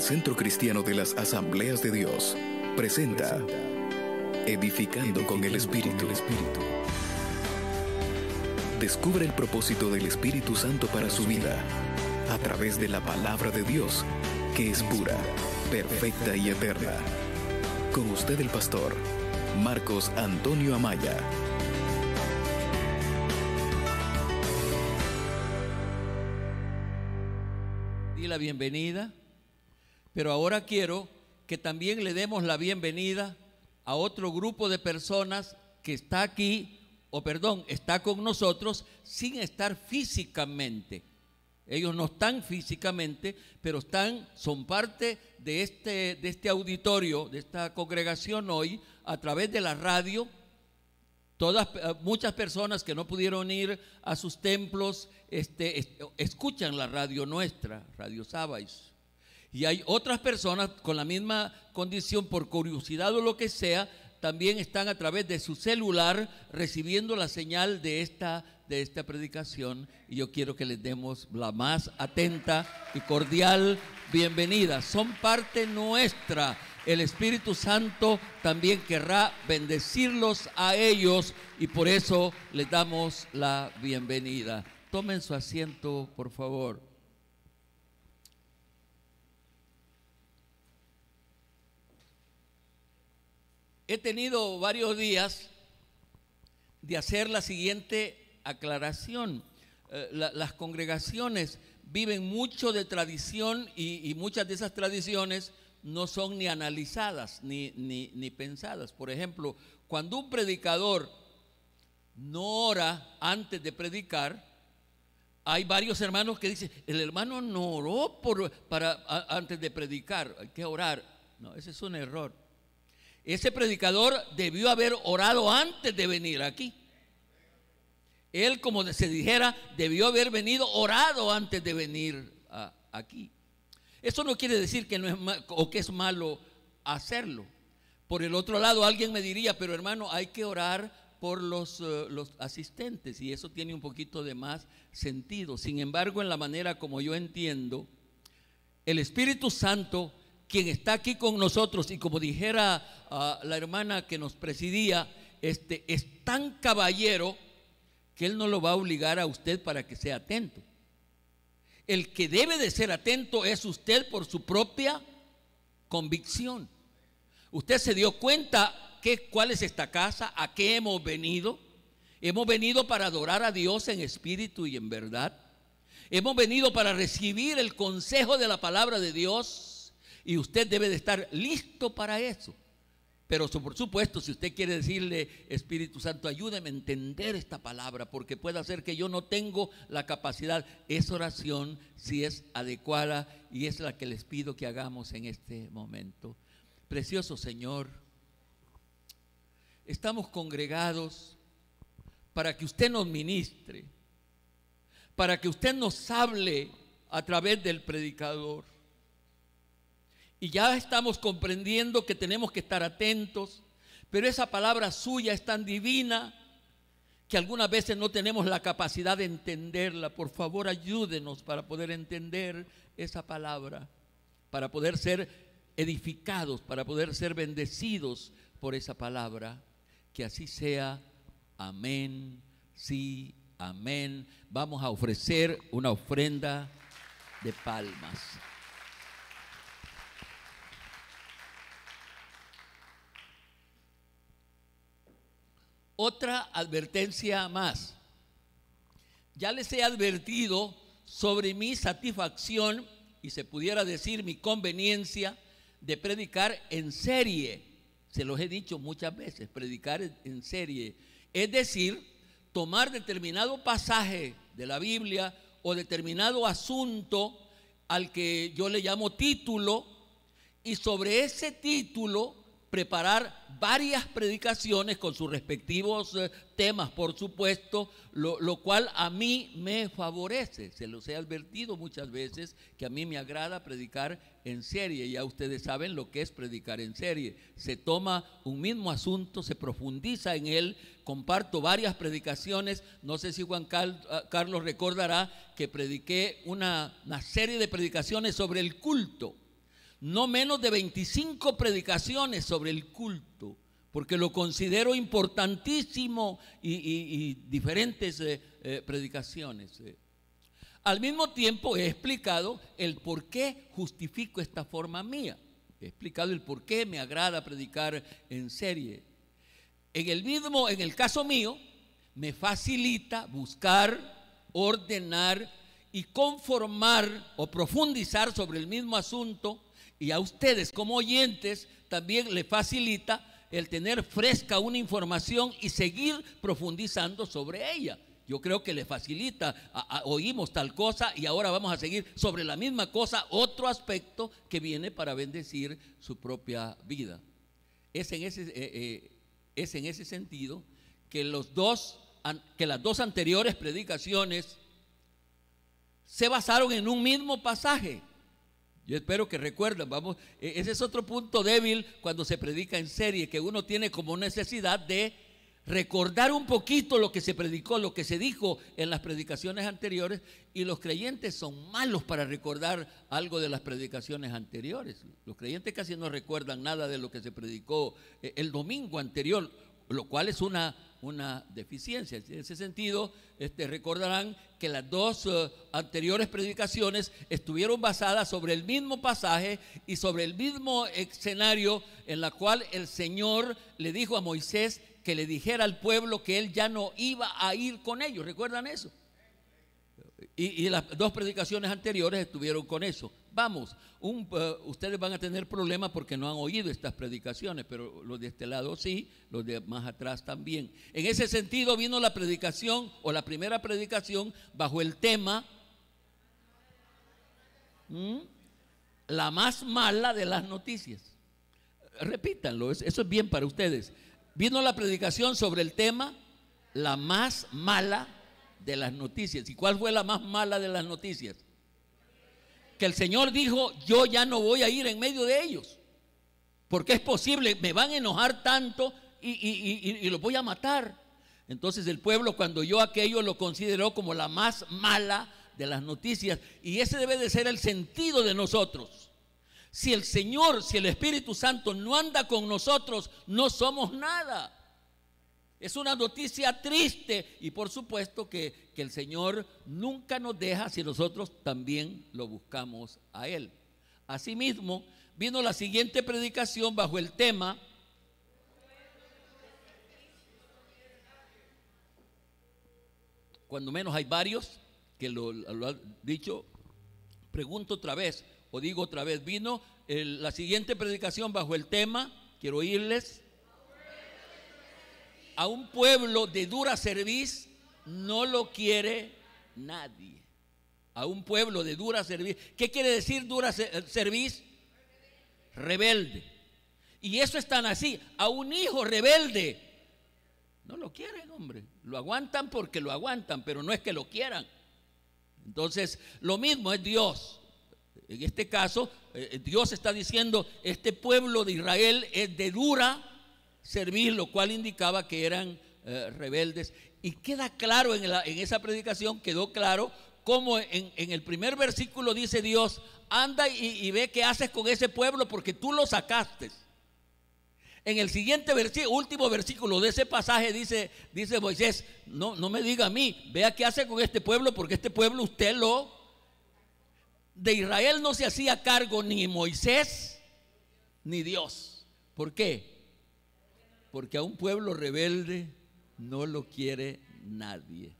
Centro Cristiano de las Asambleas de Dios presenta Edificando con el Espíritu. Descubre el propósito del Espíritu Santo para su vida a través de la palabra de Dios, que es pura, perfecta y eterna. Con usted el pastor Marcos Antonio Amaya. Di la bienvenida, pero ahora quiero que también le demos la bienvenida a otro grupo de personas que está aquí, está con nosotros sin estar físicamente. Ellos no están físicamente, pero son parte de este auditorio, de esta congregación hoy, a través de la radio. Muchas personas que no pudieron ir a sus templos escuchan la radio nuestra, Radio Sabáis. Y hay otras personas con la misma condición, por curiosidad o lo que sea, también están a través de su celular recibiendo la señal de esta predicación. Y yo quiero que les demos la más atenta y cordial bienvenida. Son parte nuestra. El Espíritu Santo también querrá bendecirlos a ellos y por eso les damos la bienvenida. Tomen su asiento, por favor. He tenido varios días de hacer la siguiente aclaración. Las congregaciones viven mucho de tradición y muchas de esas tradiciones no son ni analizadas ni pensadas. Por ejemplo, cuando un predicador no ora antes de predicar, hay varios hermanos que dicen, el hermano no oró antes de predicar, hay que orar. No, ese es un error. Ese predicador debió haber orado antes de venir aquí. Él, como se dijera, debió haber venido orado antes de venir aquí. Eso no quiere decir que no es o que es malo hacerlo. Por el otro lado, alguien me diría, pero hermano, hay que orar por los asistentes, y eso tiene un poquito de más sentido. Sin embargo, en la manera como yo entiendo, el Espíritu Santo, quien está aquí con nosotros, y como dijera la hermana que nos presidía, es tan caballero que Él no lo va a obligar a usted para que sea atento. El que debe de ser atento es usted por su propia convicción. Usted se dio cuenta cuál es esta casa, a qué hemos venido. Hemos venido para adorar a Dios en espíritu y en verdad. Hemos venido para recibir el consejo de la palabra de Dios, y usted debe de estar listo para eso. Pero por supuesto, si usted quiere decirle, Espíritu Santo, ayúdeme a entender esta palabra, porque puede ser que yo no tengo la capacidad, esa oración sí es adecuada y es la que les pido que hagamos en este momento. Precioso Señor, estamos congregados para que usted nos ministre, para que usted nos hable a través del predicador. Y ya estamos comprendiendo que tenemos que estar atentos, pero esa palabra suya es tan divina que algunas veces no tenemos la capacidad de entenderla. Por favor, ayúdenos para poder entender esa palabra, para poder ser edificados, para poder ser bendecidos por esa palabra. Que así sea. Amén. Sí, amén. Vamos a ofrecer una ofrenda de palmas. Otra advertencia más. Ya les he advertido sobre mi satisfacción, y se pudiera decir mi conveniencia, de predicar en serie. Se los he dicho muchas veces, predicar en serie. Es decir, tomar determinado pasaje de la Biblia o determinado asunto al que yo le llamo título, y sobre ese título preparar varias predicaciones con sus respectivos temas, por supuesto, lo cual a mí me favorece. Se los he advertido muchas veces que a mí me agrada predicar en serie. Ya ustedes saben lo que es predicar en serie. Se toma un mismo asunto, se profundiza en él. Comparto varias predicaciones. No sé si Juan Carlos recordará que prediqué una serie de predicaciones sobre el culto. no menos de 25 predicaciones sobre el culto, porque lo considero importantísimo y diferentes predicaciones. Al mismo tiempo he explicado el por qué justifico esta forma mía. He explicado el por qué me agrada predicar en serie. En el caso mío, me facilita buscar, ordenar y conformar o profundizar sobre el mismo asunto, y a ustedes como oyentes también les facilita el tener fresca una información y seguir profundizando sobre ella. Yo creo que les facilita, oímos tal cosa y ahora vamos a seguir sobre la misma cosa, otro aspecto que viene para bendecir su propia vida. Es en ese sentido que las dos anteriores predicaciones se basaron en un mismo pasaje. Yo espero que recuerden, ese es otro punto débil cuando se predica en serie, que uno tiene como necesidad de recordar un poquito lo que se predicó, lo que se dijo en las predicaciones anteriores, y los creyentes son malos para recordar algo de las predicaciones anteriores. Los creyentes casi no recuerdan nada de lo que se predicó el domingo anterior, lo cual es una deficiencia. En ese sentido, recordarán que las dos anteriores predicaciones estuvieron basadas sobre el mismo pasaje y sobre el mismo escenario en la cual el Señor le dijo a Moisés que le dijera al pueblo que él ya no iba a ir con ellos. ¿Recuerdan eso? Y las dos predicaciones anteriores estuvieron con eso. Vamos, ustedes van a tener problemas porque no han oído estas predicaciones, pero los de este lado sí, los de más atrás también. En ese sentido vino la predicación o la primera predicación bajo el tema la más mala de las noticias. Repítanlo, eso es bien para ustedes. Vino la predicación sobre el tema la más mala de las noticias. ¿Y cuál fue la más mala de las noticias? Que el Señor dijo: yo ya no voy a ir en medio de ellos, porque es posible, me van a enojar tanto y los voy a matar. Entonces el pueblo, cuando oyó aquello, lo consideró como la más mala de las noticias, y ese debe de ser el sentido de nosotros. Si el Señor, si el Espíritu Santo no anda con nosotros, no somos nada. Es una noticia triste, y por supuesto que el Señor nunca nos deja si nosotros también lo buscamos a Él. Asimismo, vino la siguiente predicación bajo el tema cuando menos hay varios que lo han dicho. Pregunto otra vez, o digo otra vez, vino la siguiente predicación bajo el tema, quiero oírles: a un pueblo de dura cerviz no lo quiere nadie. A un pueblo de dura cerviz. ¿Qué quiere decir dura cerviz? Rebelde. Y eso es tan así. A un hijo rebelde no lo quieren, hombre. Lo aguantan porque lo aguantan, pero no es que lo quieran. Entonces, lo mismo es Dios. En este caso, Dios está diciendo: este pueblo de Israel es de dura cerviz, lo cual indicaba que eran rebeldes. Y queda claro en esa predicación, quedó claro cómo en el primer versículo dice Dios: anda y ve qué haces con ese pueblo, porque tú lo sacaste. En el siguiente último versículo de ese pasaje dice Moisés: no me diga a mí, vea qué hace con este pueblo, porque este pueblo usted de Israel no se hacía cargo ni Moisés ni Dios. ¿Por qué? Porque a un pueblo rebelde no lo quiere nadie.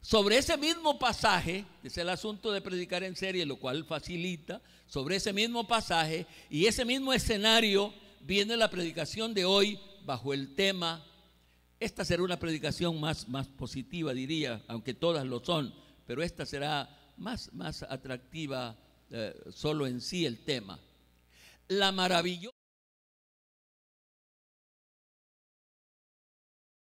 Sobre ese mismo pasaje, es el asunto de predicar en serie, lo cual facilita. Sobre ese mismo pasaje y ese mismo escenario viene la predicación de hoy bajo el tema. Esta será una predicación más positiva, diría, aunque todas lo son, pero esta será más atractiva solo en sí el tema. La maravillosa.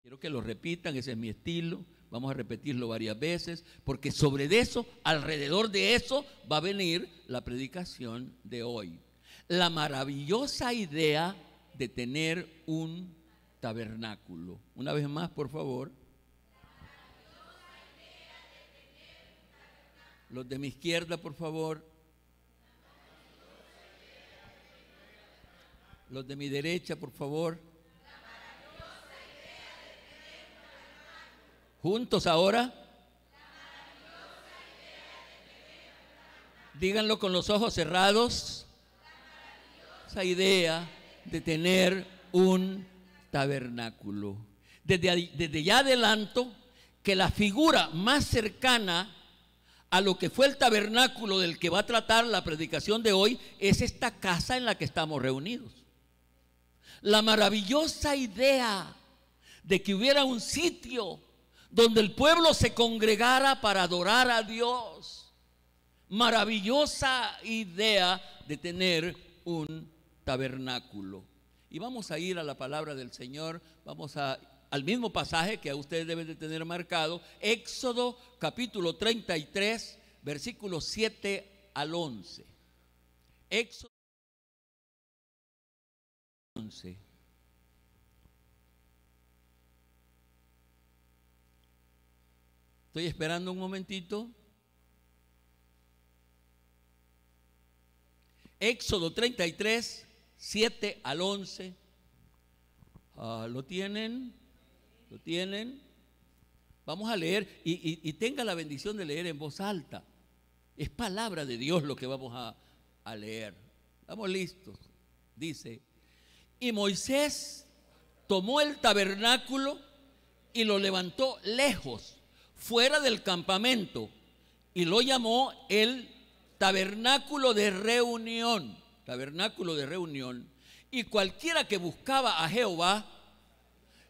Quiero que lo repitan, ese es mi estilo. Vamos a repetirlo varias veces, porque sobre eso, alrededor de eso, va a venir la predicación de hoy. La maravillosa idea de tener un tabernáculo. Una vez más, por favor. Los de mi izquierda, por favor. Los de mi derecha, por favor. Juntos ahora. Díganlo con los ojos cerrados. Esa idea de tener un tabernáculo. Desde ya adelanto que la figura más cercana a lo que fue el tabernáculo del que va a tratar la predicación de hoy es esta casa en la que estamos reunidos. La maravillosa idea de que hubiera un sitio donde el pueblo se congregara para adorar a Dios. Maravillosa idea de tener un tabernáculo. Y vamos a ir a la palabra del Señor, vamos al mismo pasaje que a ustedes deben de tener marcado, Éxodo capítulo 33, versículos 7 al 11. Éxodo 11. Estoy esperando un momentito. Éxodo 33, 7 al 11. ¿Lo tienen? ¿Lo tienen? Vamos a leer y tenga la bendición de leer en voz alta. Es palabra de Dios lo que vamos a leer. Estamos listos. Dice: y Moisés tomó el tabernáculo y lo levantó lejos, fuera del campamento, y lo llamó el tabernáculo de reunión. Tabernáculo de reunión. Y cualquiera que buscaba a Jehová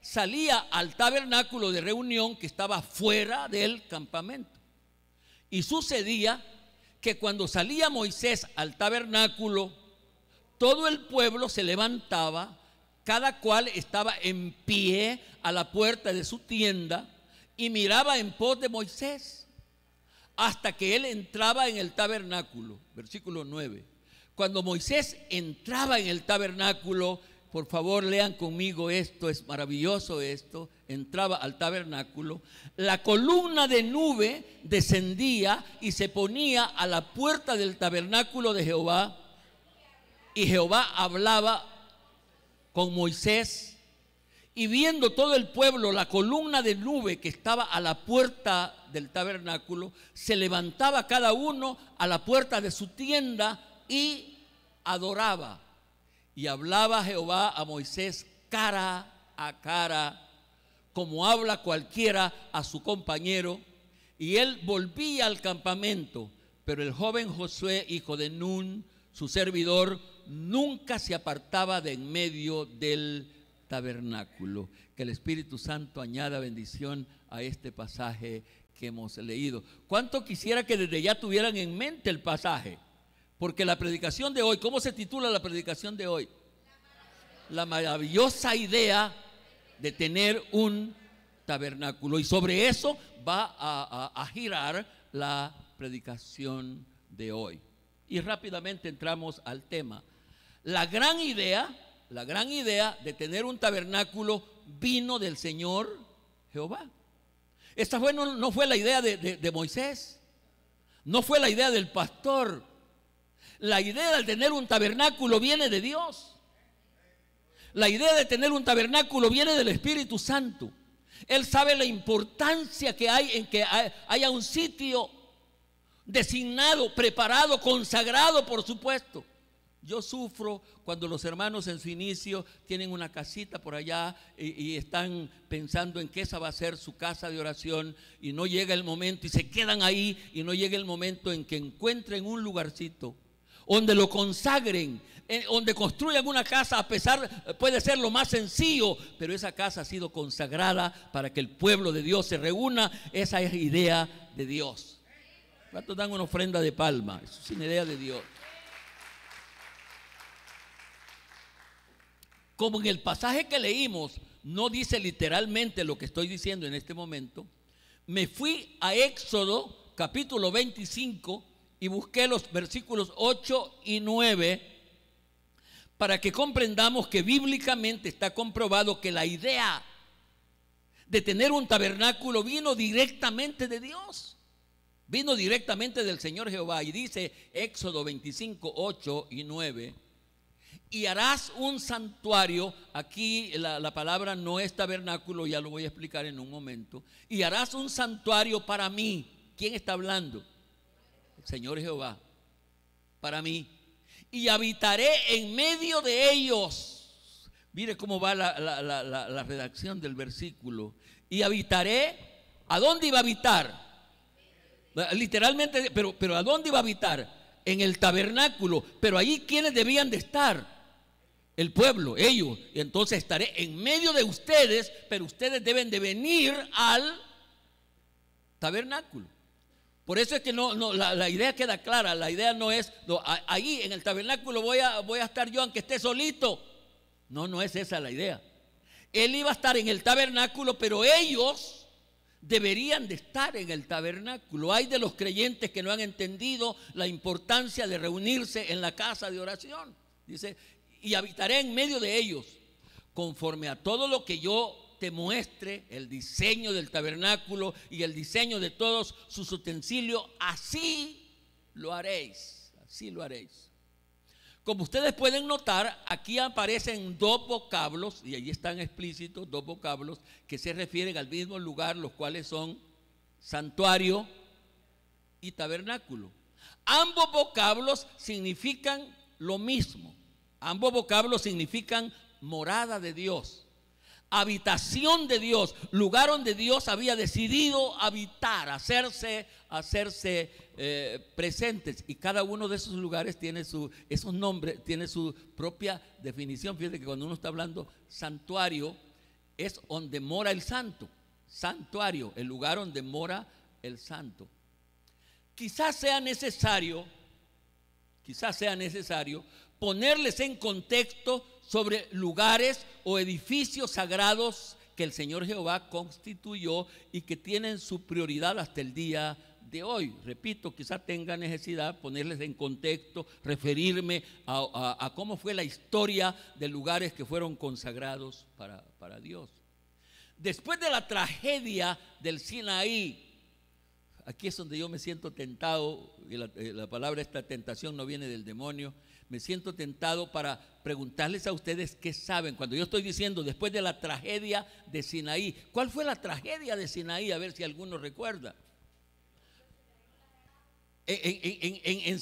salía al tabernáculo de reunión que estaba fuera del campamento. Y sucedía que cuando salía Moisés al tabernáculo, todo el pueblo se levantaba, cada cual estaba en pie a la puerta de su tienda y miraba en pos de Moisés hasta que él entraba en el tabernáculo. Versículo 9. Cuando Moisés entraba en el tabernáculo, por favor lean conmigo esto, es maravilloso esto. Entraba al tabernáculo, la columna de nube descendía y se ponía a la puerta del tabernáculo de Jehová, y Jehová hablaba con Moisés. Y viendo todo el pueblo la columna de nube que estaba a la puerta del tabernáculo, se levantaba cada uno a la puerta de su tienda y adoraba. Y hablaba Jehová a Moisés cara a cara, como habla cualquiera a su compañero. Y él volvía al campamento, pero el joven Josué, hijo de Nun, su servidor, nunca se apartaba de en medio del tabernáculo. Que el Espíritu Santo añada bendición a este pasaje que hemos leído. ¿Cuánto quisiera que desde ya tuvieran en mente el pasaje? Porque la predicación de hoy, ¿cómo se titula la predicación de hoy? La maravillosa idea de tener un tabernáculo. Y sobre eso va a girar la predicación de hoy. Y rápidamente entramos al tema. La gran idea de tener un tabernáculo vino del Señor Jehová. Esta no fue la idea de Moisés, no fue la idea del pastor. La idea de tener un tabernáculo viene de Dios. La idea de tener un tabernáculo viene del Espíritu Santo. Él sabe la importancia que hay en que haya un sitio designado, preparado, consagrado, por supuesto. Yo sufro cuando los hermanos en su inicio tienen una casita por allá y están pensando en que esa va a ser su casa de oración, y no llega el momento y se quedan ahí, y no llega el momento en que encuentren un lugarcito donde lo consagren, donde construyan una casa. A pesar, puede ser lo más sencillo, pero esa casa ha sido consagrada para que el pueblo de Dios se reúna. Esa es la idea de Dios. ¿Cuántos dan una ofrenda de palma? Eso es una idea de Dios. Como en el pasaje que leímos no dice literalmente lo que estoy diciendo en este momento, me fui a Éxodo capítulo 25 y busqué los versículos 8 y 9 para que comprendamos que bíblicamente está comprobado que la idea de tener un tabernáculo vino directamente de Dios, vino directamente del Señor Jehová. Y dice Éxodo 25, 8 y 9: y harás un santuario. Aquí la palabra no es tabernáculo, ya lo voy a explicar en un momento. Y harás un santuario para mí. ¿Quién está hablando? El Señor Jehová. Para mí. Y habitaré en medio de ellos. Mire cómo va la redacción del versículo. Y habitaré. ¿A dónde iba a habitar? Literalmente, pero ¿a dónde iba a habitar? En el tabernáculo. Pero allí, ¿quiénes debían de estar? El pueblo, ellos. Y entonces estaré en medio de ustedes, pero ustedes deben de venir al tabernáculo. Por eso es que la idea queda clara. La idea no es, ahí en el tabernáculo voy a estar yo aunque esté solito. No es esa la idea. Él iba a estar en el tabernáculo, pero ellos deberían de estar en el tabernáculo. Hay de los creyentes que no han entendido la importancia de reunirse en la casa de oración. Dice, y habitaré en medio de ellos, conforme a todo lo que yo te muestre, el diseño del tabernáculo y el diseño de todos sus utensilios, así lo haréis. Así lo haréis. Como ustedes pueden notar, aquí aparecen dos vocablos, y allí están explícitos dos vocablos que se refieren al mismo lugar, los cuales son santuario y tabernáculo. Ambos vocablos significan lo mismo. Ambos vocablos significan morada de Dios, habitación de Dios, lugar donde Dios había decidido habitar, hacerse presentes. Y cada uno de esos lugares tiene esos nombres, tiene su propia definición. Fíjense que cuando uno está hablando santuario, es donde mora el santo. Santuario, el lugar donde mora el santo. Quizás sea necesario ponerles en contexto sobre lugares o edificios sagrados que el Señor Jehová constituyó y que tienen su prioridad hasta el día de hoy. Repito, quizás tenga necesidad ponerles en contexto, referirme a cómo fue la historia de lugares que fueron consagrados para Dios. Después de la tragedia del Sinaí, aquí es donde yo me siento tentado, y la palabra esta tentación no viene del demonio. Me siento tentado para preguntarles a ustedes qué saben. Cuando yo estoy diciendo después de la tragedia de Sinaí, ¿cuál fue la tragedia de Sinaí? A ver si alguno recuerda.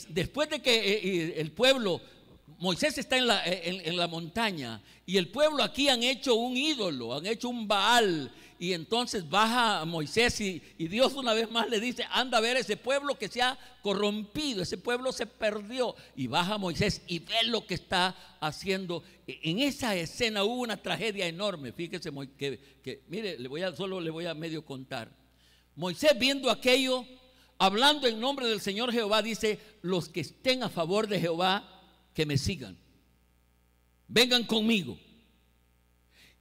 Después de que el pueblo, Moisés está en la montaña, y el pueblo aquí han hecho un ídolo, han hecho un Baal. Y entonces baja Moisés y Dios una vez más le dice: anda a ver ese pueblo que se ha corrompido, ese pueblo se perdió. Y baja Moisés y ve lo que está haciendo. En esa escena hubo una tragedia enorme. Fíjese que mire, solo le voy a medio contar. Moisés, viendo aquello, hablando en nombre del Señor Jehová, dice: los que estén a favor de Jehová, que me sigan, vengan conmigo.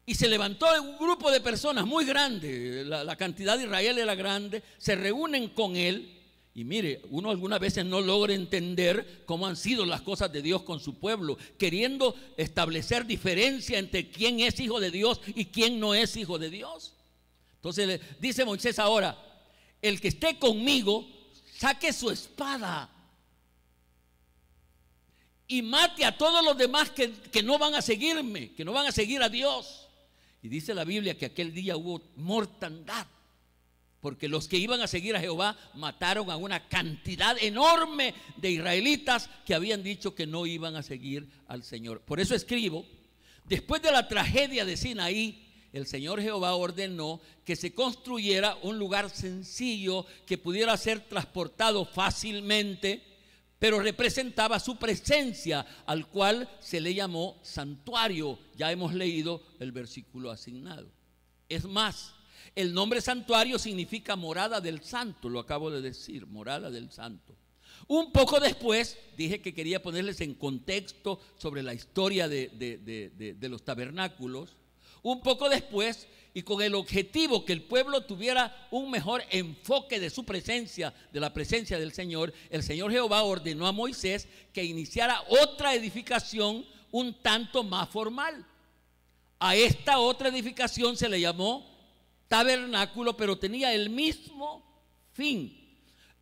Y se levantó un grupo de personas muy grande, la cantidad de Israel era grande, se reúnen con él. Y mire, uno algunas veces no logra entender cómo han sido las cosas de Dios con su pueblo, queriendo establecer diferencia entre quién es hijo de Dios y quién no es hijo de Dios. Entonces le dice Moisés ahora: el que esté conmigo, saque su espada y mate a todos los demás que no van a seguirme, que no van a seguir a Dios. Y dice la Biblia que aquel día hubo mortandad, porque los que iban a seguir a Jehová mataron a una cantidad enorme de israelitas que habían dicho que no iban a seguir al Señor. Por eso escribo: después de la tragedia de Sinaí, el Señor Jehová ordenó que se construyera un lugar sencillo que pudiera ser transportado fácilmente, pero representaba su presencia, al cual se le llamó santuario. Ya hemos leído el versículo asignado. Es más, el nombre santuario significa morada del santo, lo acabo de decir, morada del santo. Un poco después, dije que quería ponerles en contexto sobre la historia de los tabernáculos. Un poco después, y con el objetivo que el pueblo tuviera un mejor enfoque de su presencia, de la presencia del Señor, el Señor Jehová ordenó a Moisés que iniciara otra edificación un tanto más formal. A esta otra edificación se le llamó tabernáculo, pero tenía el mismo fin.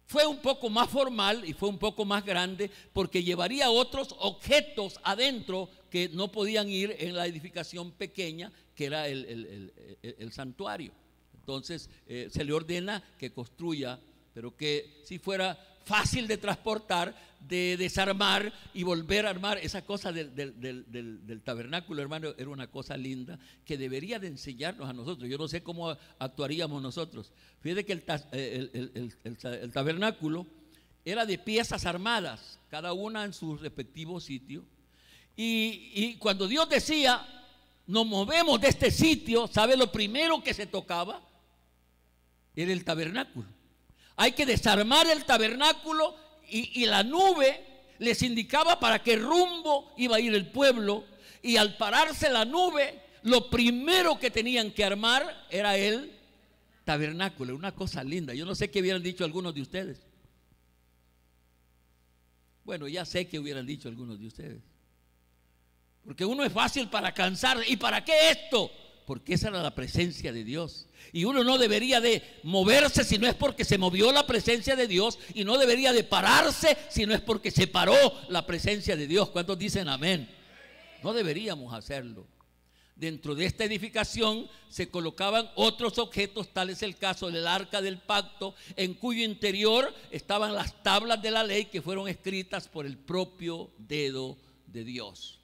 Fue un poco más formal y fue un poco más grande porque llevaría otros objetos adentro, que no podían ir en la edificación pequeña que era el santuario. Entonces se le ordena que construya, pero que si fuera fácil de transportar, de desarmar y volver a armar. Esa cosa del tabernáculo, hermano, era una cosa linda que debería de enseñarnos a nosotros. Yo no sé cómo actuaríamos nosotros. Fíjate que el tabernáculo era de piezas armadas, cada una en su respectivo sitio. Y cuando Dios decía, nos movemos de este sitio, ¿sabe lo primero que se tocaba? Era el tabernáculo. Hay que desarmar el tabernáculo y la nube les indicaba para qué rumbo iba a ir el pueblo. Y al pararse la nube, lo primero que tenían que armar era el tabernáculo. Una cosa linda. Yo no sé qué hubieran dicho algunos de ustedes. Bueno, ya sé que hubieran dicho algunos de ustedes. Porque uno es fácil para cansar. ¿Y para qué esto? Porque esa era la presencia de Dios. Y uno no debería de moverse si no es porque se movió la presencia de Dios. Y no debería de pararse si no es porque se paró la presencia de Dios. ¿Cuántos dicen amén? No deberíamos hacerlo. Dentro de esta edificación se colocaban otros objetos, tal es el caso del arca del pacto, en cuyo interior estaban las tablas de la ley que fueron escritas por el propio dedo de Dios.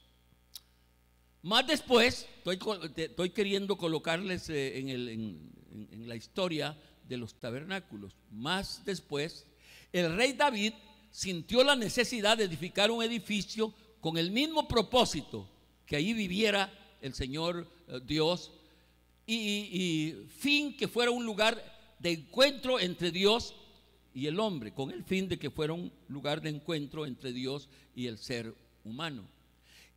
Más después, estoy queriendo colocarles en la historia de los tabernáculos. Más después, el rey David sintió la necesidad de edificar un edificio con el mismo propósito, que allí viviera el Señor Dios, y fin que fuera un lugar de encuentro entre Dios y el hombre, con el fin de que fuera un lugar de encuentro entre Dios y el ser humano.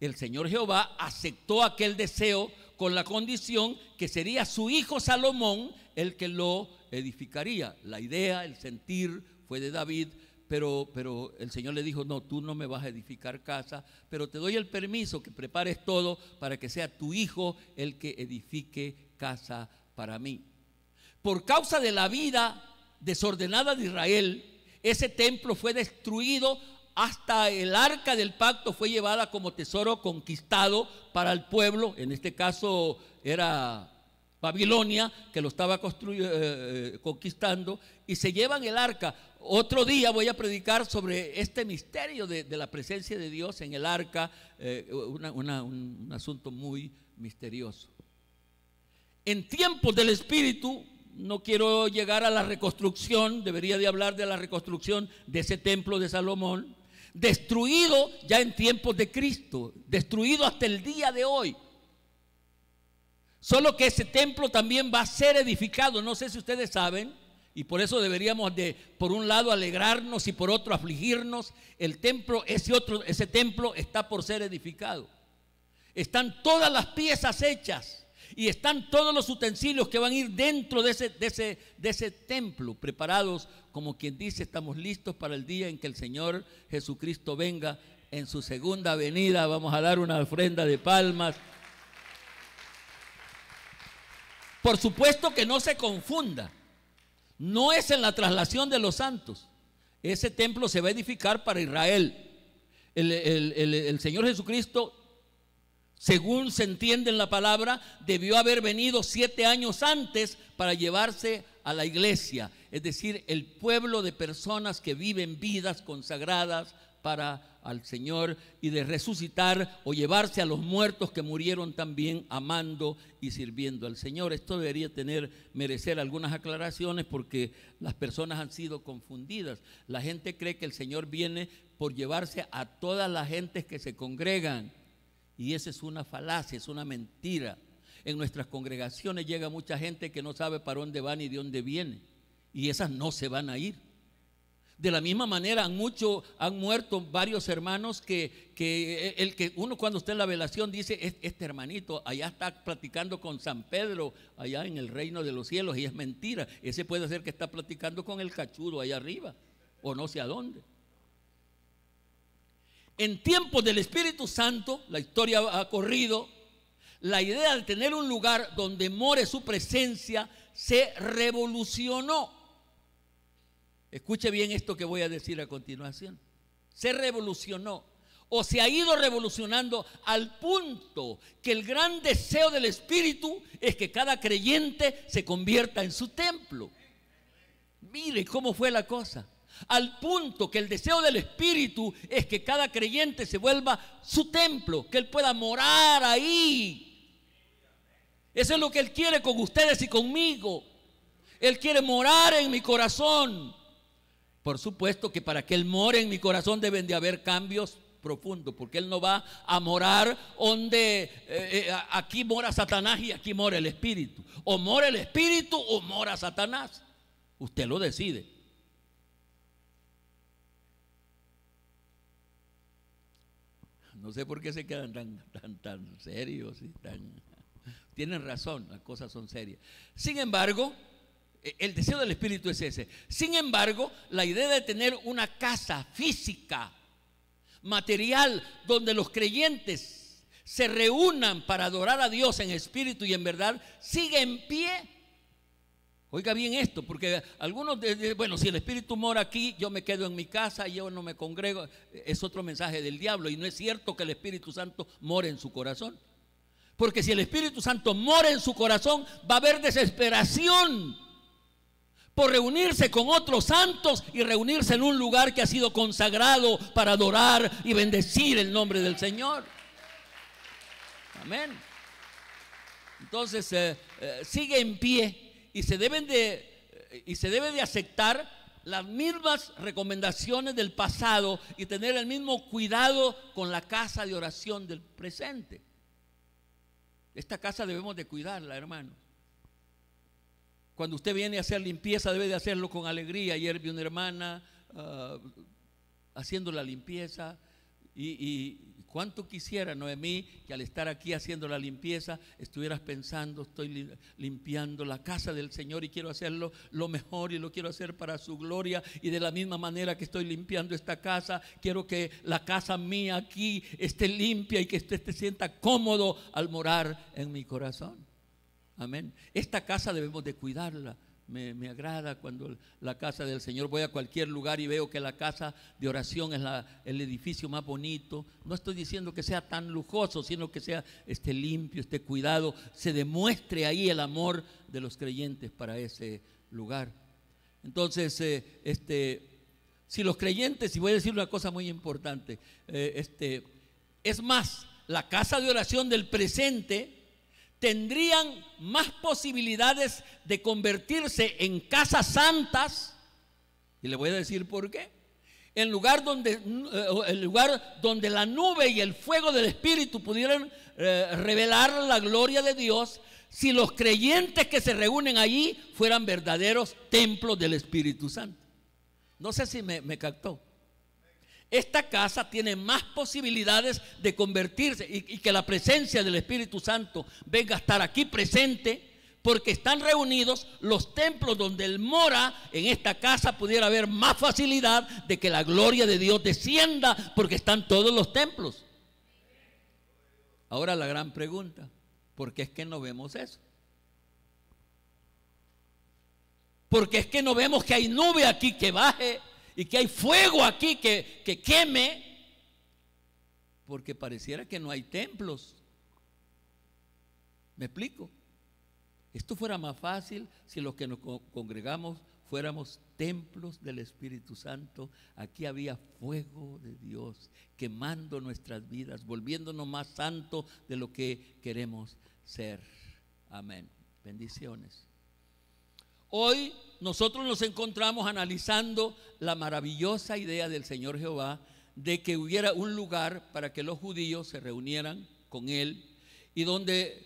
El Señor Jehová aceptó aquel deseo con la condición que sería su hijo Salomón el que lo edificaría. La idea, el sentir fue de David, pero el Señor le dijo, no, tú no me vas a edificar casa, pero te doy el permiso que prepares todo para que sea tu hijo el que edifique casa para mí. Por causa de la vida desordenada de Israel, ese templo fue destruido. Hasta el arca del pacto fue llevada como tesoro conquistado para el pueblo. En este caso era Babilonia, que lo estaba conquistando. Y se llevan el arca. Otro día voy a predicar sobre este misterio de la presencia de Dios en el arca. Un asunto muy misterioso. En tiempos del Espíritu, no quiero llegar a la reconstrucción. Debería de hablar de la reconstrucción de ese templo de Salomón. Destruido ya en tiempos de Cristo, destruido hasta el día de hoy. Solo que ese templo también va a ser edificado, no sé si ustedes saben, y por eso deberíamos de, por un lado, alegrarnos y por otro afligirnos. El templo, ese templo está por ser edificado. Están todas las piezas hechas y están todos los utensilios que van a ir dentro de ese templo, preparados, como quien dice, estamos listos para el día en que el Señor Jesucristo venga en su segunda venida. Vamos a dar una ofrenda de palmas. Por supuesto que no se confunda, no es en la traslación de los santos. Ese templo se va a edificar para Israel. El Señor Jesucristo, según se entiende en la palabra, debió haber venido 7 años antes para llevarse a la iglesia, es decir, el pueblo de personas que viven vidas consagradas para al Señor, y de resucitar o llevarse a los muertos que murieron también amando y sirviendo al Señor. Esto debería merecer algunas aclaraciones, porque las personas han sido confundidas. La gente cree que el Señor viene por llevarse a todas las gentes que se congregan, y esa es una falacia, es una mentira. En nuestras congregaciones llega mucha gente que no sabe para dónde va ni de dónde viene, y esas no se van a ir. De la misma manera han muerto varios hermanos que uno, cuando está en la velación, dice, este hermanito allá está platicando con San Pedro allá en el reino de los cielos, y es mentira. Ese puede ser que está platicando con el cachudo allá arriba o no sé a dónde. En tiempos del Espíritu Santo, la historia ha corrido, la idea de tener un lugar donde more su presencia se revolucionó. Escuche bien esto que voy a decir a continuación. Se revolucionó. o se ha ido revolucionando al punto que el gran deseo del Espíritu es que cada creyente se convierta en su templo. Mire cómo fue la cosa. Al punto que el deseo del Espíritu es que cada creyente se vuelva su templo, que Él pueda morar ahí. Eso es lo que Él quiere con ustedes y conmigo. Él quiere morar en mi corazón. Por supuesto que para que Él more en mi corazón deben de haber cambios profundos, porque Él no va a morar donde aquí mora Satanás y aquí mora el Espíritu. O mora el Espíritu o mora Satanás. Usted lo decide. No sé por qué se quedan tan serios y tienen razón, las cosas son serias. Sin embargo, el deseo del Espíritu es ese. Sin embargo, la idea de tener una casa física, material, donde los creyentes se reúnan para adorar a Dios en espíritu y en verdad, sigue en pie. Oiga bien esto, porque algunos bueno, si el Espíritu mora aquí, yo me quedo en mi casa y yo no me congrego. Es otro mensaje del diablo, y no es cierto que el Espíritu Santo more en su corazón. Porque si el Espíritu Santo mora en su corazón, va a haber desesperación por reunirse con otros santos y reunirse en un lugar que ha sido consagrado para adorar y bendecir el nombre del Señor. Amén. Entonces sigue en pie. Y se debe de aceptar las mismas recomendaciones del pasado y tener el mismo cuidado con la casa de oración del presente. Esta casa debemos de cuidarla, hermano. Cuando usted viene a hacer limpieza, debe de hacerlo con alegría. Ayer vi una hermana haciendo la limpieza y cuánto quisiera, Noemí, que al estar aquí haciendo la limpieza estuvieras pensando: estoy limpiando la casa del Señor y quiero hacerlo lo mejor y lo quiero hacer para su gloria, y de la misma manera que estoy limpiando esta casa, quiero que la casa mía aquí esté limpia y que usted se sienta cómodo al morar en mi corazón. Amén. Esta casa debemos de cuidarla. Me agrada cuando la casa del Señor, voy a cualquier lugar y veo que la casa de oración es el edificio más bonito. No estoy diciendo que sea tan lujoso, sino que sea limpio, esté cuidado, se demuestre ahí el amor de los creyentes para ese lugar. Entonces, si los creyentes, y voy a decir una cosa muy importante, es más, la casa de oración del presente tendrían más posibilidades de convertirse en casas santas, y le voy a decir por qué. El lugar donde la nube y el fuego del Espíritu pudieran revelar la gloria de Dios, si los creyentes que se reúnen allí fueran verdaderos templos del Espíritu Santo. No sé si me captó. Esta casa tiene más posibilidades de convertirse y que la presencia del Espíritu Santo venga a estar aquí presente, porque están reunidos los templos donde Él mora. En esta casa pudiera haber más facilidad de que la gloria de Dios descienda, porque están todos los templos. Ahora la gran pregunta: ¿por qué es que no vemos eso? Porque es que no vemos que hay nube aquí que baje y que hay fuego aquí que queme, porque pareciera que no hay templos. ¿Me explico? Esto fuera más fácil si los que nos congregamos fuéramos templos del Espíritu Santo. Aquí había fuego de Dios quemando nuestras vidas, volviéndonos más santos de lo que queremos ser. Amén. Bendiciones. Hoy nosotros nos encontramos analizando la maravillosa idea del Señor Jehová de que hubiera un lugar para que los judíos se reunieran con Él, y donde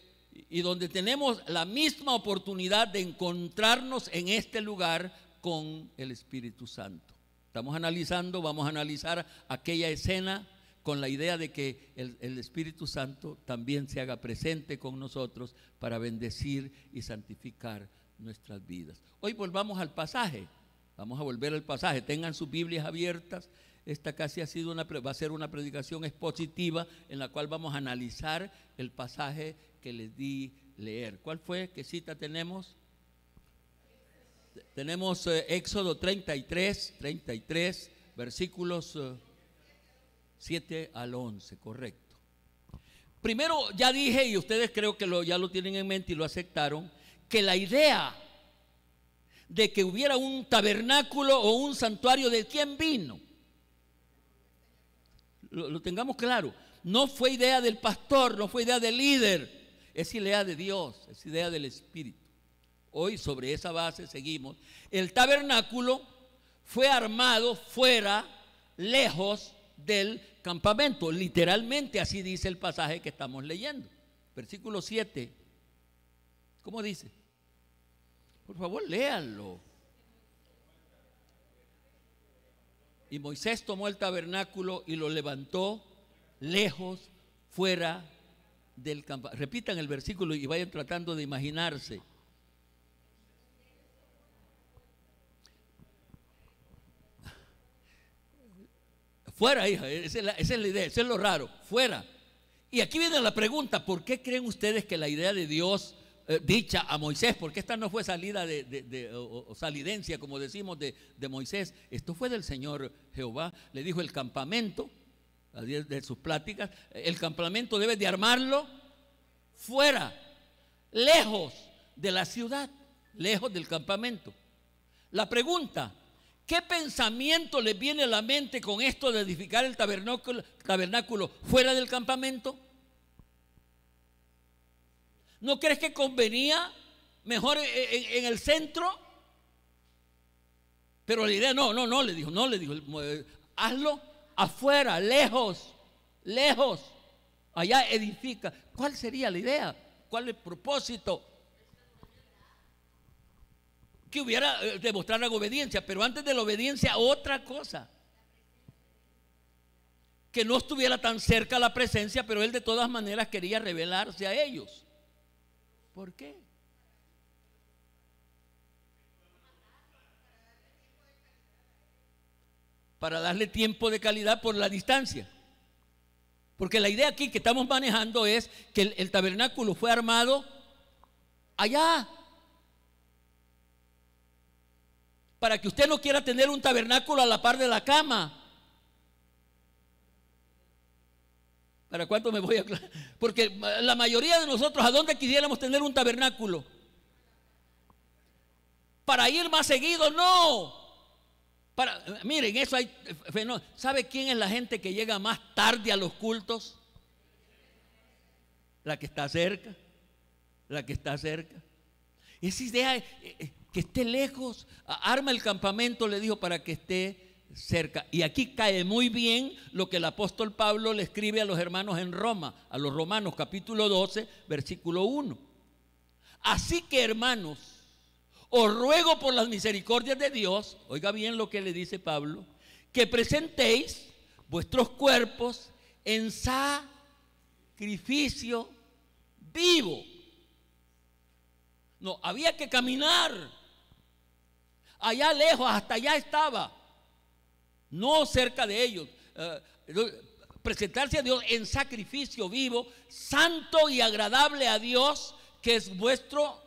tenemos la misma oportunidad de encontrarnos en este lugar con el Espíritu Santo. Vamos a analizar aquella escena con la idea de que el Espíritu Santo también se haga presente con nosotros para bendecir y santificar nuestras vidas. Hoy volvamos al pasaje. Vamos a volver al pasaje. Tengan sus Biblias abiertas. Esta casi va a ser una predicación expositiva en la cual vamos a analizar el pasaje que les di leer. ¿Cuál fue? ¿Qué cita tenemos? Tenemos Éxodo 33, versículos 7 al 11, correcto. Primero ya dije, y ustedes creo que ya lo tienen en mente y lo aceptaron, que la idea de que hubiera un tabernáculo o un santuario, ¿de quién vino? Lo tengamos claro. No fue idea del pastor, no fue idea del líder, es idea de Dios, es idea del Espíritu. Hoy sobre esa base seguimos. El tabernáculo fue armado fuera, lejos del campamento. Literalmente así dice el pasaje que estamos leyendo. Versículo 7. ¿Cómo dice? Por favor, léanlo. Y Moisés tomó el tabernáculo y lo levantó lejos, fuera del campamento. Repitan el versículo y vayan tratando de imaginarse. Fuera, hija, esa es la idea, eso es lo raro, fuera. Y aquí viene la pregunta, ¿por qué creen ustedes que la idea de Dios dicha a Moisés, porque esta no fue salida o salidencia, como decimos, de Moisés, esto fue del Señor Jehová? Le dijo el campamento, de sus pláticas, el campamento debe de armarlo fuera, lejos de la ciudad, lejos del campamento. La pregunta, ¿qué pensamiento les viene a la mente con esto de edificar el tabernáculo fuera del campamento? ¿No crees que convenía mejor en el centro? Pero la idea no le dijo, hazlo afuera, lejos, allá edifica. ¿Cuál sería la idea? ¿Cuál es el propósito? Que hubiera demostrar obediencia, pero antes de la obediencia otra cosa, que no estuviera tan cerca la presencia, pero él de todas maneras quería revelarse a ellos. ¿Por qué? Para darle tiempo de calidad por la distancia. Porque la idea aquí que estamos manejando es que el tabernáculo fue armado allá. Para que usted no quiera tener un tabernáculo a la par de la cama. ¿Para cuánto me voy a aclarar? Porque la mayoría de nosotros, ¿a dónde quisiéramos tener un tabernáculo? ¿Para ir más seguido? No. Miren, eso hay fenómeno. ¿Sabe quién es la gente que llega más tarde a los cultos? La que está cerca. La que está cerca. Esa idea que esté lejos, arma el campamento, le dijo, para que esté cerca. Y aquí cae muy bien lo que el apóstol Pablo le escribe a los hermanos en Roma, a los Romanos capítulo 12, versículo 1. Así que, hermanos, os ruego por las misericordias de Dios, oiga bien lo que le dice Pablo, que presentéis vuestros cuerpos en sacrificio vivo. No, había que caminar. Allá lejos, hasta allá estaba. No cerca de ellos. Presentarse a Dios en sacrificio vivo, santo y agradable a Dios, que es vuestros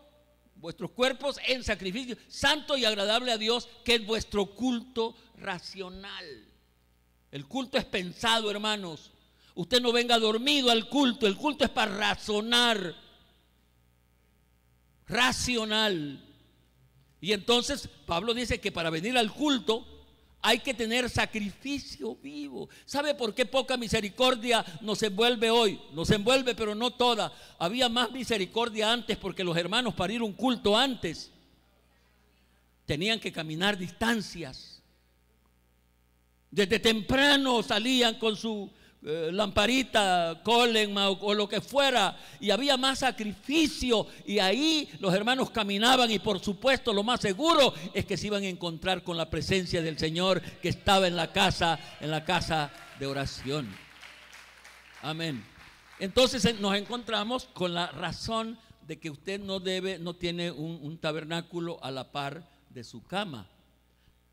cuerpos en sacrificio, santo y agradable a Dios, que es vuestro culto racional. El culto es pensado, hermanos. Usted no venga dormido al culto, el culto es para razonar. Racional. Y entonces Pablo dice que para venir al culto hay que tener sacrificio vivo. ¿Sabe por qué poca misericordia nos envuelve hoy? Nos envuelve, pero no toda. Había más misericordia antes, porque los hermanos, para ir a un culto antes, tenían que caminar distancias. Desde temprano salían con su lamparita, Coleman o lo que fuera, y había más sacrificio, y ahí los hermanos caminaban, y por supuesto lo más seguro es que se iban a encontrar con la presencia del Señor que estaba en la casa de oración. Amén. Entonces nos encontramos con la razón de que usted no tiene un tabernáculo a la par de su cama,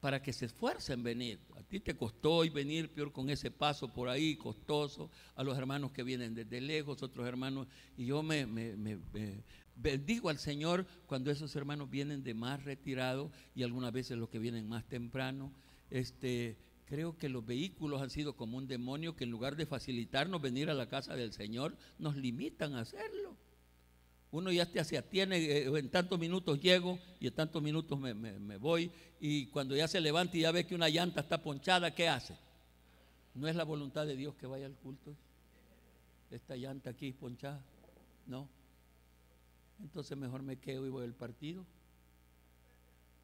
para que se esfuercen en venir. A ti te costó hoy venir, peor con ese paso por ahí, costoso. A los hermanos que vienen desde lejos, otros hermanos. Y yo me bendigo al Señor cuando esos hermanos vienen de más retirado, y algunas veces los que vienen más temprano. creo que los vehículos han sido como un demonio que en lugar de facilitarnos venir a la casa del Señor, nos limitan a hacerlo. Uno ya se atiene, en tantos minutos llego y en tantos minutos me voy, y cuando ya se levanta y ya ve que una llanta está ponchada, ¿qué hace? No es la voluntad de Dios que vaya al culto. Esta llanta aquí ponchada, no. Entonces mejor me quedo y voy al partido.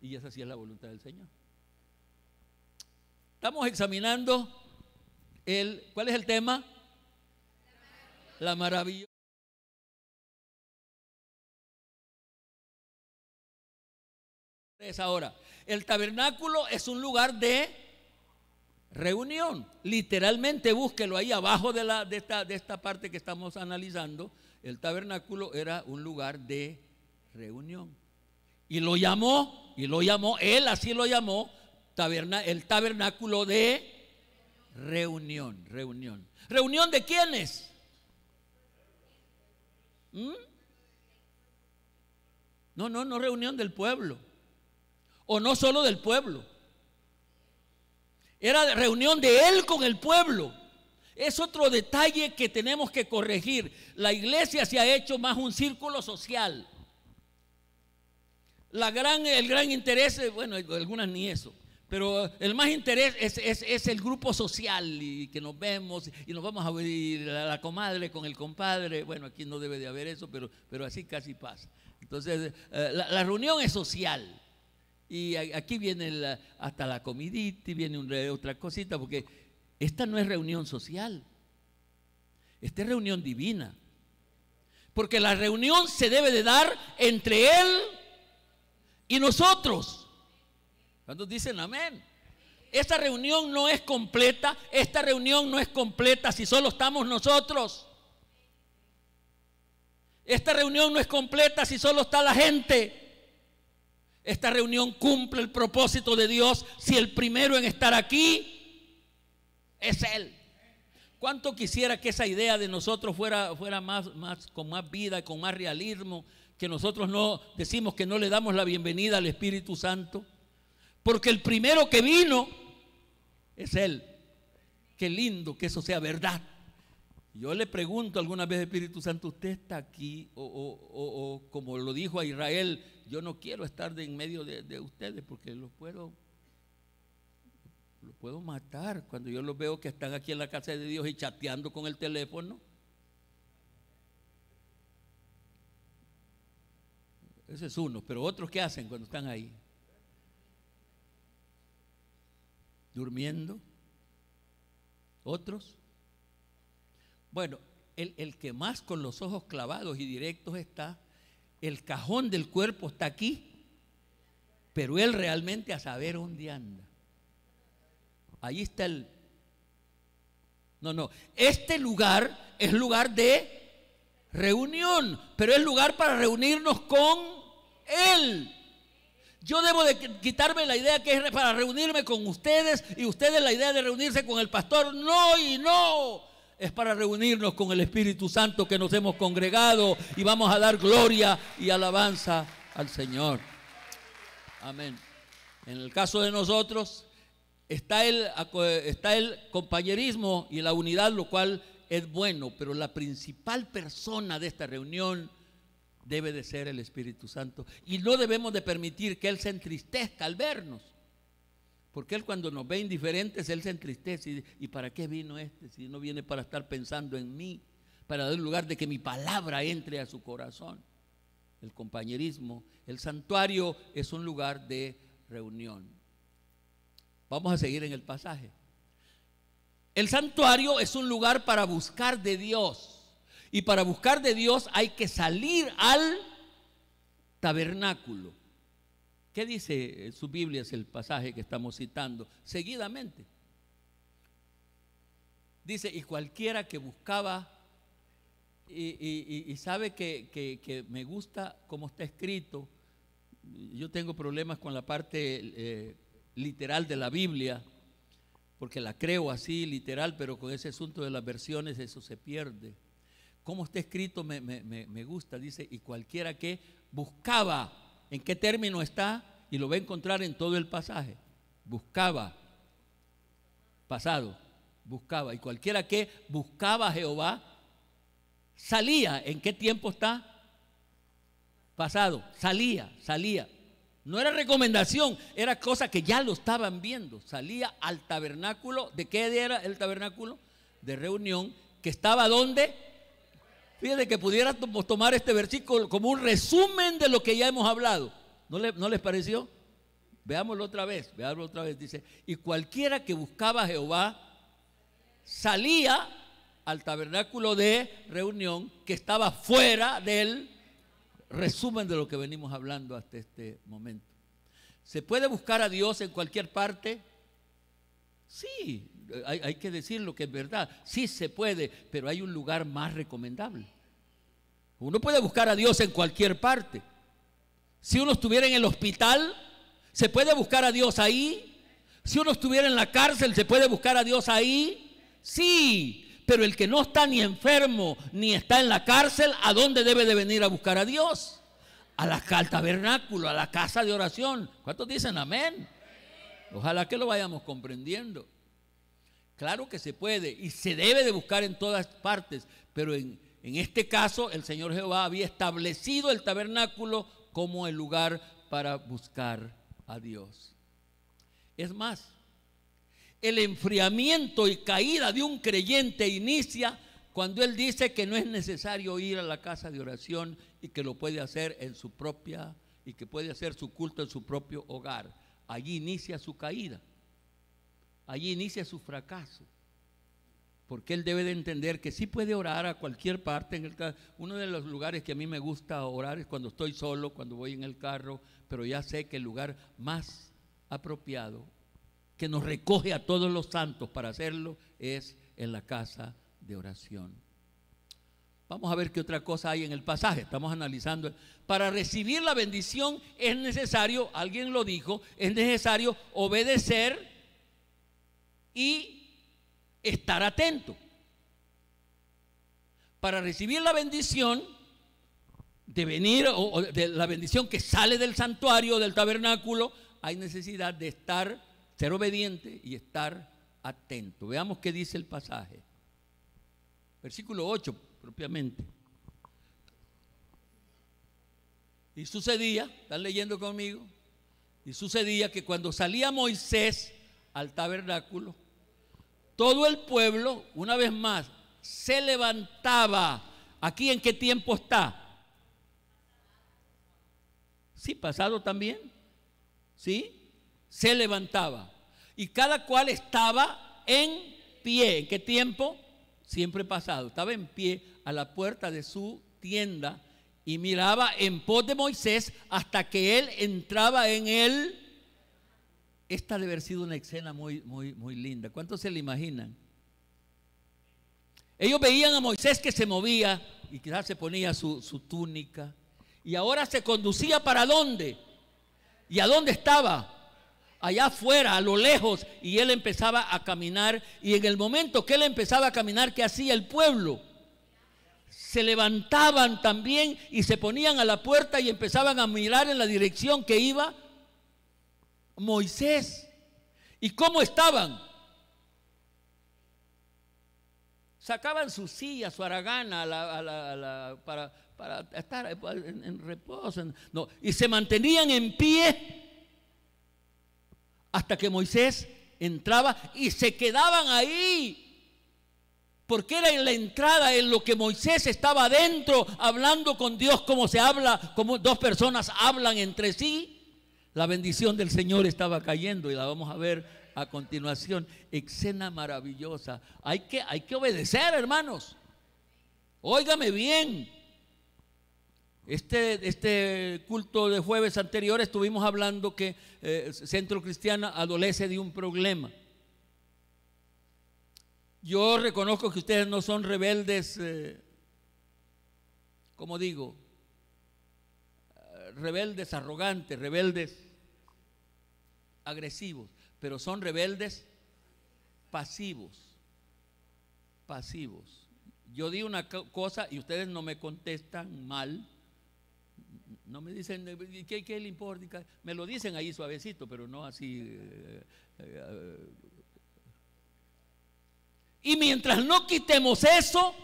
Y esa sí es la voluntad del Señor. Estamos examinando ¿cuál es el tema? La maravilla. Es ahora, el tabernáculo es un lugar de reunión. Literalmente, búsquelo ahí abajo de esta parte que estamos analizando. El tabernáculo era un lugar de reunión. Y lo llamó, él así lo llamó, el tabernáculo de reunión. ¿Reunión de quiénes? No reunión del pueblo. O no solo del pueblo. Era reunión de él con el pueblo. Es otro detalle que tenemos que corregir. La iglesia se ha hecho más un círculo social. El gran interés, bueno, algunas ni eso, pero el más interés es el grupo social, y que nos vemos y nos vamos a ver la comadre con el compadre. Bueno, aquí no debe de haber eso, pero así casi pasa. Entonces, la reunión es social. Y aquí viene hasta la comidita y viene otra cosita, porque esta no es reunión social, esta es reunión divina. Porque la reunión se debe de dar entre Él y nosotros. ¿Cuántos dicen amén? Esta reunión no es completa, si solo estamos nosotros. Esta reunión no es completa si solo está la gente. Esta reunión cumple el propósito de Dios si el primero en estar aquí es Él. ¿Cuánto quisiera que esa idea de nosotros fuera con más vida, con más realismo? Que nosotros no decimos que no le damos la bienvenida al Espíritu Santo, porque el primero que vino es Él. Qué lindo que eso sea verdad. Yo le pregunto alguna vez, Espíritu Santo, ¿usted está aquí? O como lo dijo a Israel, yo no quiero estar en medio de ustedes porque los puedo matar. Cuando yo los veo que están aquí en la casa de Dios y chateando con el teléfono. Ese es uno, pero otros ¿qué hacen cuando están ahí? Durmiendo. ¿Otros? Bueno, el que más con los ojos clavados y directos está, el cajón del cuerpo está aquí, pero él realmente a saber dónde anda. Ahí está este lugar es lugar de reunión, pero es lugar para reunirnos con Él. Yo debo de quitarme la idea que es para reunirme con ustedes y ustedes la idea de reunirse con el pastor. No, es para reunirnos con el Espíritu Santo, que nos hemos congregado y vamos a dar gloria y alabanza al Señor. Amén. En el caso de nosotros está el compañerismo y la unidad, lo cual es bueno, pero la principal persona de esta reunión debe de ser el Espíritu Santo, y no debemos de permitir que Él se entristezca al vernos, porque Él cuando nos ve indiferentes, Él se entristece. ¿Y para qué vino si no viene para estar pensando en mí, para dar lugar de que mi palabra entre a su corazón? El compañerismo, el santuario es un lugar de reunión. Vamos a seguir en el pasaje. El santuario es un lugar para buscar de Dios. Y para buscar de Dios hay que salir al tabernáculo. ¿Qué dice su Biblia? Es el pasaje que estamos citando seguidamente. Dice, y cualquiera que buscaba, y sabe que me gusta cómo está escrito. Yo tengo problemas con la parte literal de la Biblia, porque la creo así literal, pero con ese asunto de las versiones eso se pierde. Cómo está escrito me gusta. Dice, y cualquiera que buscaba. ¿En qué término está? Y lo va a encontrar en todo el pasaje. Buscaba. Pasado, buscaba. Y cualquiera que buscaba a Jehová, salía. ¿En qué tiempo está? Pasado, salía. No era recomendación, era cosa que ya lo estaban viendo. Salía al tabernáculo. ¿De qué era el tabernáculo? De reunión, que estaba ¿dónde? Fíjense que pudiéramos tomar este versículo como un resumen de lo que ya hemos hablado. ¿No les pareció? Veámoslo otra vez. Dice, y cualquiera que buscaba a Jehová salía al tabernáculo de reunión, que estaba fuera del resumen de lo que venimos hablando hasta este momento. ¿Se puede buscar a Dios en cualquier parte? Sí, hay que decir lo que es verdad. Sí se puede, pero hay un lugar más recomendable. Uno puede buscar a Dios en cualquier parte. Si uno estuviera en el hospital, ¿se puede buscar a Dios ahí? Si uno estuviera en la cárcel, ¿se puede buscar a Dios ahí? Sí. Pero el que no está ni enfermo ni está en la cárcel, ¿a dónde debe de venir a buscar a Dios? Al tabernáculo, a la casa de oración. ¿Cuántos dicen amén? Ojalá que lo vayamos comprendiendo. Claro que se puede y se debe de buscar en todas partes, pero en este caso el Señor Jehová había establecido el tabernáculo como el lugar para buscar a Dios. Es más, el enfriamiento y caída de un creyente inicia cuando él dice que no es necesario ir a la casa de oración y que lo puede hacer en su propia, y que puede hacer su culto en su propio hogar. Allí inicia su caída, allí inicia su fracaso, porque él debe de entender que sí puede orar a cualquier parte. Uno de los lugares que a mí me gusta orar es cuando estoy solo, cuando voy en el carro, pero ya sé que el lugar más apropiado, que nos recoge a todos los santos para hacerlo, es en la casa de oración. Vamos a ver qué otra cosa hay en el pasaje. Estamos analizando. Para recibir la bendición es necesario, alguien lo dijo, es necesario obedecer y estar atento. Para recibir la bendición de venir, o de la bendición que sale del santuario, del tabernáculo, hay necesidad de ser obediente y estar atento. Veamos qué dice el pasaje. Versículo 8 propiamente. Y sucedía, ¿están leyendo conmigo? Y sucedía que cuando salía Moisés al tabernáculo, todo el pueblo, una vez más, se levantaba. ¿Aquí en qué tiempo está? Sí, pasado también. ¿Sí? Se levantaba y cada cual estaba en pie. ¿En qué tiempo? Siempre pasado. Estaba en pie a la puerta de su tienda y miraba en pos de Moisés hasta que él entraba en él. Esta debe haber sido una escena muy linda. ¿Cuántos se la imaginan? Ellos veían a Moisés que se movía y quizás se ponía su túnica, y ahora se conducía ¿para dónde? ¿Y a dónde estaba? Allá afuera, a lo lejos, y él empezaba a caminar. Y en el momento que él empezaba a caminar, ¿qué hacía el pueblo? Se levantaban también y se ponían a la puerta y empezaban a mirar en la dirección que iba Moisés. ¿Y cómo estaban? Sacaban su silla, su haragana para estar en reposo. No, y se mantenían en pie hasta que Moisés entraba y se quedaban ahí, porque era en la entrada en lo que Moisés estaba adentro hablando con Dios, como se habla, como dos personas hablan entre sí. La bendición del Señor estaba cayendo y la vamos a ver a continuación. Escena maravillosa. Hay que obedecer, hermanos. Óigame bien. Este culto de jueves anterior estuvimos hablando que Centro Cristiano adolece de un problema. Yo reconozco que ustedes no son rebeldes, como digo, rebeldes arrogantes, rebeldes agresivos, pero son rebeldes pasivos. Yo di una cosa y ustedes no me contestan mal. No me dicen, ¿qué le importa? Me lo dicen ahí suavecito, pero no así. Y mientras no quitemos eso,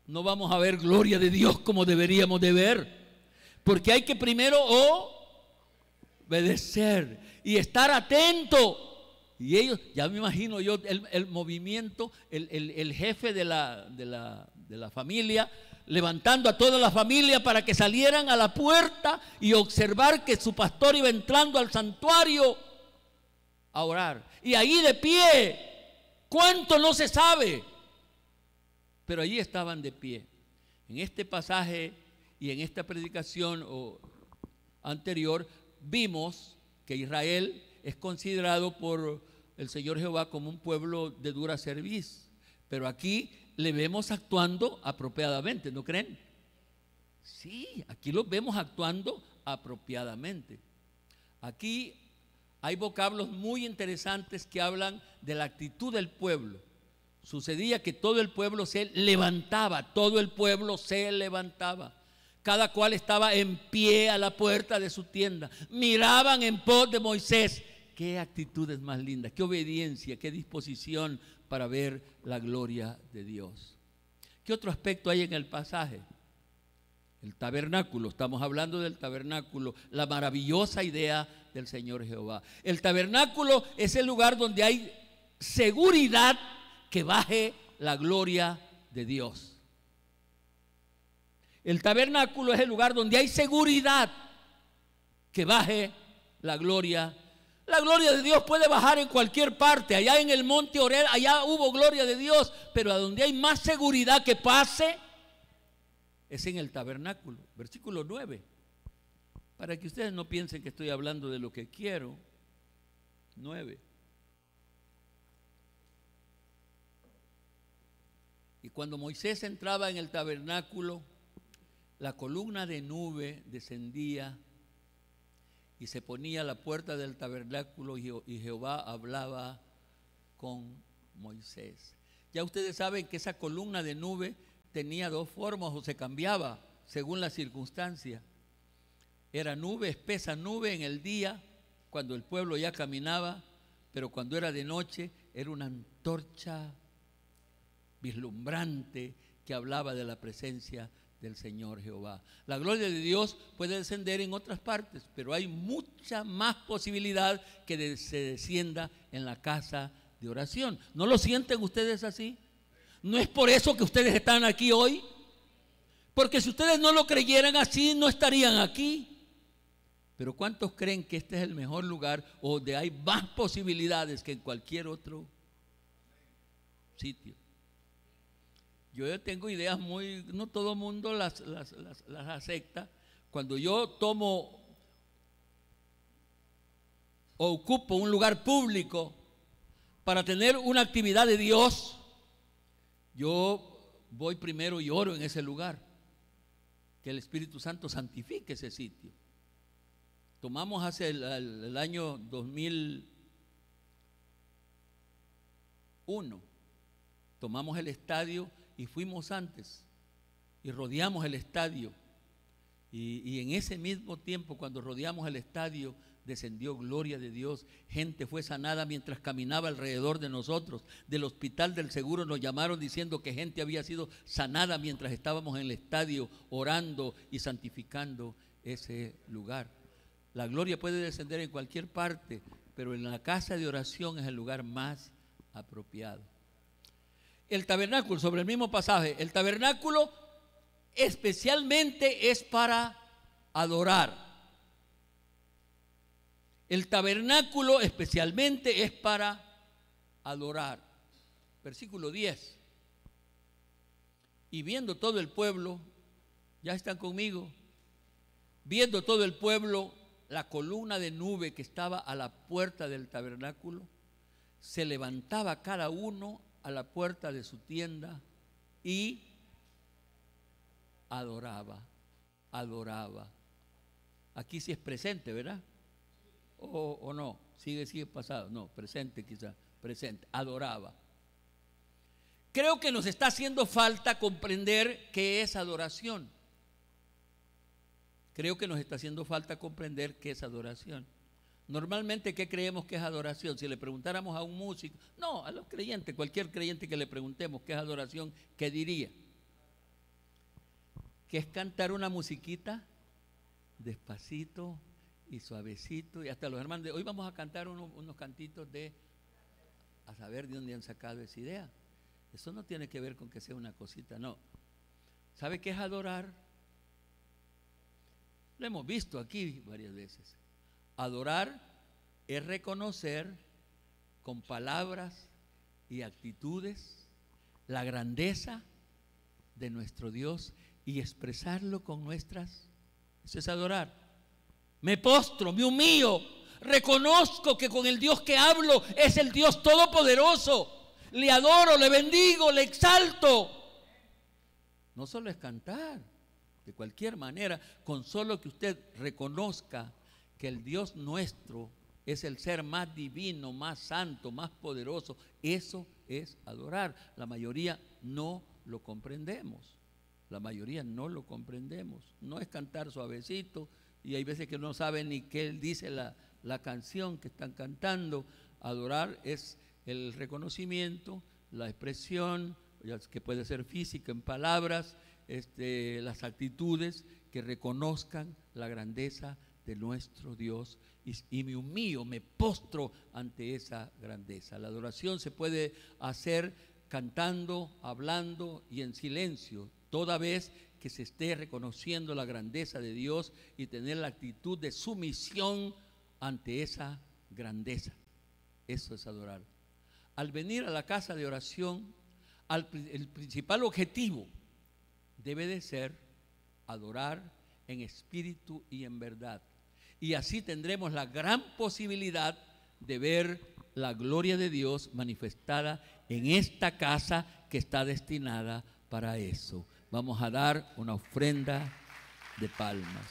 no vamos a ver gloria de Dios como deberíamos de ver. Porque hay que primero obedecer y estar atento. Y ellos, ya me imagino yo, el movimiento, el jefe de la familia, levantando a toda la familia para que salieran a la puerta y observar que su pastor iba entrando al santuario a orar. Y ahí de pie, ¿cuánto no se sabe? Pero allí estaban de pie. En este pasaje y en esta predicación anterior, vimos que Israel es considerado por el Señor Jehová como un pueblo de dura cerviz. Pero aquí le vemos actuando apropiadamente, ¿no creen? Sí, aquí los vemos actuando apropiadamente. Aquí hay vocablos muy interesantes que hablan de la actitud del pueblo. Sucedía que todo el pueblo se levantaba, todo el pueblo se levantaba. Cada cual estaba en pie a la puerta de su tienda. Miraban en pos de Moisés. Qué actitudes más lindas, qué obediencia, qué disposición para ver la gloria de Dios. ¿Qué otro aspecto hay en el pasaje? El tabernáculo, estamos hablando del tabernáculo, la maravillosa idea del Señor Jehová. El tabernáculo es el lugar donde hay seguridad que baje la gloria de Dios. El tabernáculo es el lugar donde hay seguridad que baje la gloria de Dios. La gloria de Dios puede bajar en cualquier parte. Allá en el monte Oreb, allá hubo gloria de Dios, pero a donde hay más seguridad que pase es en el tabernáculo. Versículo 9. Para que ustedes no piensen que estoy hablando de lo que quiero. 9. Y cuando Moisés entraba en el tabernáculo, la columna de nube descendía y se ponía a la puerta del tabernáculo y Jehová hablaba con Moisés. Ya ustedes saben que esa columna de nube tenía dos formas o se cambiaba según la circunstancia. Era nube, espesa nube en el día, cuando el pueblo ya caminaba, pero cuando era de noche era una antorcha vislumbrante que hablaba de la presencia del Señor Jehová. La gloria de Dios puede descender en otras partes, pero hay mucha más posibilidad que se descienda en la casa de oración. ¿No lo sienten ustedes así? ¿No es por eso que ustedes están aquí hoy? Porque si ustedes no lo creyeran así, no estarían aquí. Pero ¿cuántos creen que este es el mejor lugar o donde hay más posibilidades que en cualquier otro sitio? Yo tengo ideas muy, no todo el mundo las acepta. Cuando yo tomo o ocupo un lugar público para tener una actividad de Dios, yo voy primero y oro en ese lugar, que el Espíritu Santo santifique ese sitio. Tomamos hace el año 2001, tomamos el estadio y fuimos antes y rodeamos el estadio y en ese mismo tiempo, cuando rodeamos el estadio, descendió gloria de Dios. Gente fue sanada mientras caminaba alrededor de nosotros. Del hospital del seguro nos llamaron diciendo que gente había sido sanada mientras estábamos en el estadio orando y santificando ese lugar. La gloria puede descender en cualquier parte, pero en la casa de oración es el lugar más apropiado. El tabernáculo, sobre el mismo pasaje, el tabernáculo especialmente es para adorar. El tabernáculo especialmente es para adorar. Versículo 10. Y viendo todo el pueblo, ¿ya están conmigo? Viendo todo el pueblo la columna de nube que estaba a la puerta del tabernáculo, se levantaba cada uno a la puerta de su tienda y adoraba. Aquí sí es presente, ¿verdad? O no, sigue pasado, no, presente quizá, presente, adoraba. Creo que nos está haciendo falta comprender qué es adoración. Normalmente, ¿qué creemos que es adoración? Si le preguntáramos a un músico, no, a los creyentes, cualquier creyente que le preguntemos qué es adoración, ¿qué diría? Que es cantar una musiquita despacito y suavecito, y hasta los hermanos de hoy vamos a cantar unos cantitos a saber de dónde han sacado esa idea. Eso no tiene que ver con que sea una cosita, no. ¿Sabe qué es adorar? Lo hemos visto aquí varias veces. Adorar es reconocer con palabras y actitudes la grandeza de nuestro Dios y expresarlo con nuestras. Eso es adorar. Me postro, me humillo, reconozco que con el Dios que hablo es el Dios todopoderoso. Le adoro, le bendigo, le exalto. No solo es cantar, de cualquier manera, con solo que usted reconozca que el Dios nuestro es el ser más divino, más santo, más poderoso, eso es adorar. La mayoría no lo comprendemos. La mayoría no lo comprendemos. No es cantar suavecito, y hay veces que no saben ni qué dice la canción que están cantando. Adorar es el reconocimiento, la expresión, que puede ser física en palabras, las actitudes que reconozcan la grandeza de nuestro Dios, y me humillo, me postro ante esa grandeza. La adoración se puede hacer cantando, hablando y en silencio, toda vez que se esté reconociendo la grandeza de Dios y tener la actitud de sumisión ante esa grandeza. Eso es adorar. Al venir a la casa de oración, el principal objetivo debe de ser adorar en espíritu y en verdad. Y así tendremos la gran posibilidad de ver la gloria de Dios manifestada en esta casa que está destinada para eso. Vamos a dar una ofrenda de palmas.